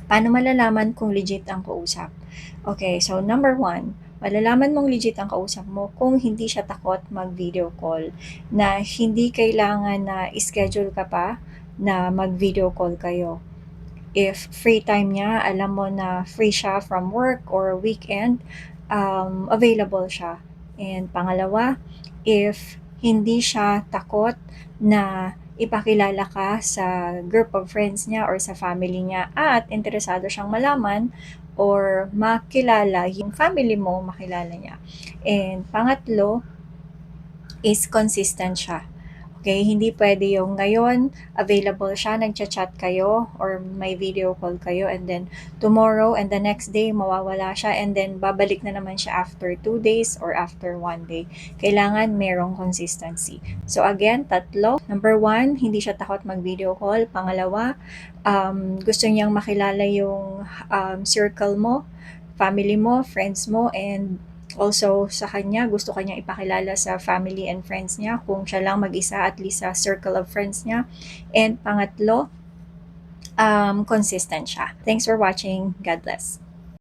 Paano malalaman kung legit ang kausap? Okay, so number one, malalaman mong legit ang kausap mo kung hindi siya takot mag-video call, na hindi kailangan na schedule ka pa na mag-video call kayo. If free time niya, alam mo na free siya from work or weekend, available siya. And pangalawa, if hindi siya takot na ipakilala ka sa group of friends niya or sa family niya at interesado siyang malaman or makilala yung family mo, makilala niya. And pangatlo is consistent siya. Okay, hindi pwede yung ngayon, available siya, nagchat-chat kayo, or may video call kayo, and then tomorrow and the next day, mawawala siya, and then babalik na naman siya after 2 days or after 1 day. Kailangan merong consistency. So again, tatlo. Number one, hindi siya takot mag-video call. Pangalawa, gusto niyang makilala yung circle mo, family mo, friends mo, and also sa kanya, gusto kanyang ipakilala sa family and friends niya kung siya lang mag-isa, at least sa circle of friends niya. And pangatlo, consistent siya. Thanks for watching. God bless.